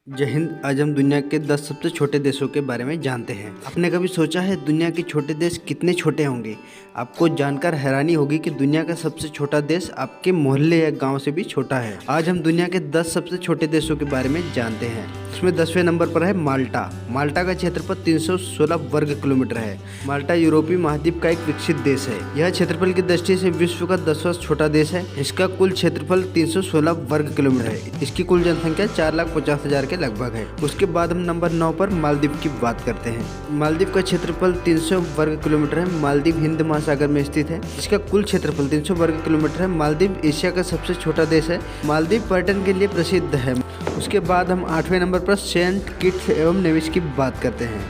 जय हिंद। आज हम दुनिया के 10 सबसे छोटे देशों के बारे में जानते हैं। आपने कभी सोचा है दुनिया के छोटे देश कितने छोटे होंगे? आपको जानकर हैरानी होगी कि दुनिया का सबसे छोटा देश आपके मोहल्ले या गांव से भी छोटा है। आज हम दुनिया के 10 सबसे छोटे देशों के बारे में जानते हैं। उसमें 10वें नंबर पर है माल्टा। माल्टा का क्षेत्रफल 316 वर्ग किलोमीटर है। माल्टा यूरोपीय महाद्वीप का एक विकसित देश है। यह क्षेत्रफल की दृष्टि से विश्व का 10वां छोटा देश है। इसका कुल क्षेत्रफल 316 वर्ग किलोमीटर है। इसकी कुल जनसंख्या 4,50,000 के लगभग है। उसके बाद हम नंबर 9 पर मालदीव की बात करते हैं। मालदीव का क्षेत्रफल 300 वर्ग किलोमीटर है। मालदीव हिंद महासागर में स्थित है। इसका कुल क्षेत्रफल 300 वर्ग किलोमीटर है। मालदीव एशिया का सबसे छोटा देश है। मालदीव पर्यटन के लिए प्रसिद्ध है। उसके बाद हम 8वें नंबर पर सेंट किट्स एवं नेविस की बात करते हैं।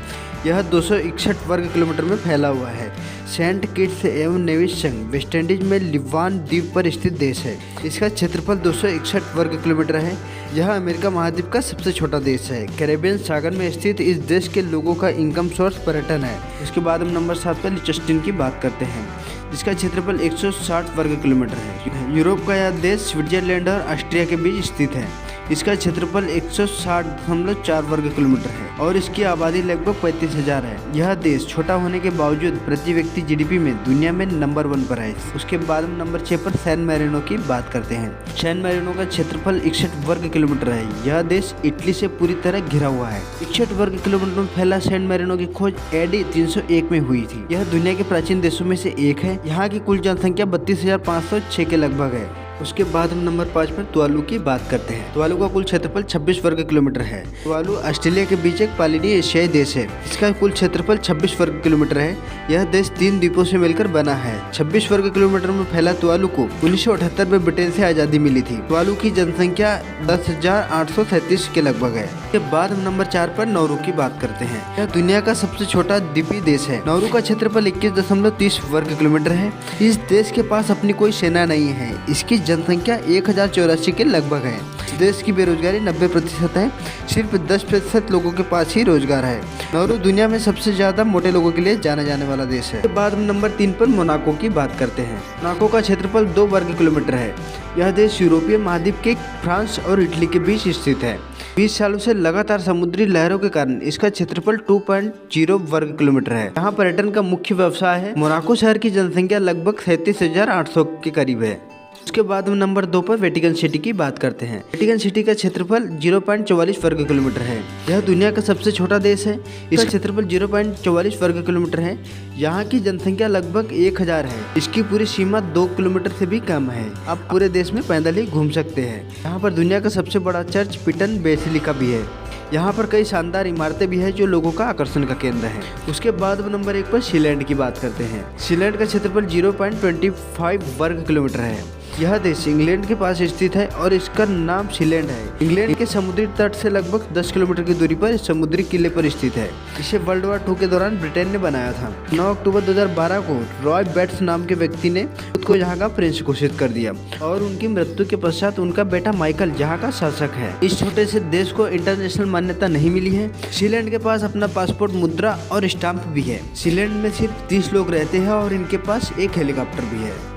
यह 261 वर्ग किलोमीटर में फैला हुआ है। सेंट किट्स एवं नेविस संघ वेस्टइंडीज में लिवान द्वीप पर स्थित देश है। इसका क्षेत्रफल 261 वर्ग किलोमीटर है। यह अमेरिका महाद्वीप का सबसे छोटा देश है। कैरेबियन सागर में स्थित इस देश के लोगों का इनकम सोर्स पर्यटन है। उसके बाद हम नंबर 7 पर लिechtenstein की बात करते हैं, जिसका क्षेत्रफल 160 वर्ग किलोमीटर है। यूरोप का यह देश स्विट्जरलैंड और ऑस्ट्रिया के बीच स्थित है। इसका क्षेत्रफल 160.4 वर्ग किलोमीटर है और इसकी आबादी लगभग 35,000 है। यह देश छोटा होने के बावजूद प्रति व्यक्ति जीडीपी में दुनिया में नंबर 1 पर है। उसके बाद हम नंबर 6 पर सैन मैरिनो की बात करते हैं। सैन मैरिनो का क्षेत्रफल 61 वर्ग किलोमीटर है। यह देश इटली से पूरी तरह घिरा हुआ है। 61 वर्ग किलोमीटर में फैला सैन मैरिनो की खोज AD 301 में हुई थी। यह दुनिया के प्राचीन देशों में से एक है। यहाँ की कुल जनसंख्या 32,506 के लगभग है। उसके बाद हम नंबर 5 पर तुवालू की बात करते हैं। तुवालू का कुल क्षेत्रफल 26 वर्ग किलोमीटर है। तुवालू ऑस्ट्रेलिया के बीच एक पालिनी एशियाई देश है। इसका कुल क्षेत्रफल 26 वर्ग किलोमीटर है। यह देश 3 द्वीपों से मिलकर बना है। 26 वर्ग किलोमीटर में फैला तुवालू को 1978 में ब्रिटेन से आजादी मिली थी। तुवालू की जनसंख्या 10,837 के लगभग है। इसके बाद हम नंबर 4 पर नौरू की बात करते हैं। यह दुनिया का सबसे छोटा द्वीपीय देश है। नौरू का क्षेत्रफल 21.30 वर्ग किलोमीटर है। इस देश के पास अपनी कोई सेना नहीं है। इसकी जनसंख्या 1,084 के लगभग है। देश की बेरोजगारी 90% है। सिर्फ 10% लोगों के पास ही रोजगार है। नौरू दुनिया में सबसे ज्यादा मोटे लोगों के लिए जाना जाने वाला देश है। इसके बाद हम नंबर 3 पर मोनाको की बात करते हैं। मोनाको का क्षेत्रफल 2 वर्ग किलोमीटर है। यह देश यूरोपीय महाद्वीप के फ्रांस और इटली के बीच स्थित है। 20 सालों से लगातार समुद्री लहरों के कारण इसका क्षेत्रफल 2.0 वर्ग किलोमीटर है। यहाँ पर्यटन का मुख्य व्यवसाय है। मोनाको शहर की जनसंख्या लगभग 37,800 के करीब है। उसके बाद हम नंबर 2 पर वेटिकन सिटी की बात करते हैं। वेटिकन सिटी का क्षेत्रफल 0.44 वर्ग किलोमीटर है। यह दुनिया का सबसे छोटा देश है। इसका क्षेत्रफल 0.44 वर्ग किलोमीटर है। यहाँ की जनसंख्या लगभग 1,000 है। इसकी पूरी सीमा 2 किलोमीटर से भी कम है। आप पूरे देश में पैदल ही घूम सकते हैं। यहाँ पर दुनिया का सबसे बड़ा चर्च पिटन बेसिलिका भी है। यहाँ पर कई शानदार इमारतें भी हैं जो लोगों का आकर्षण का केंद्र है। उसके बाद हम नंबर 1 पर सीलैंड की बात करते हैं। सीलैंड का क्षेत्रफल 0.25 वर्ग किलोमीटर है। यह देश इंग्लैंड के पास स्थित है और इसका नाम सीलैंड है। इंग्लैंड के समुद्री तट से लगभग 10 किलोमीटर की दूरी पर इस समुद्री किले पर स्थित है। इसे वर्ल्ड वॉर 2 के दौरान ब्रिटेन ने बनाया था। 9 अक्टूबर 2012 को रॉय बैट्स नाम के व्यक्ति ने खुद को यहाँ का प्रिंस घोषित कर दिया और उनकी मृत्यु के पश्चात उनका बेटा माइकल यहाँ का शासक है। इस छोटे से देश को इंटरनेशनल मान्यता नहीं मिली है। सीलैंड के पास अपना पासपोर्ट, मुद्रा और स्टाम्प भी है। सीलैंड में सिर्फ 30 लोग रहते हैं और इनके पास एक हेलीकॉप्टर भी है।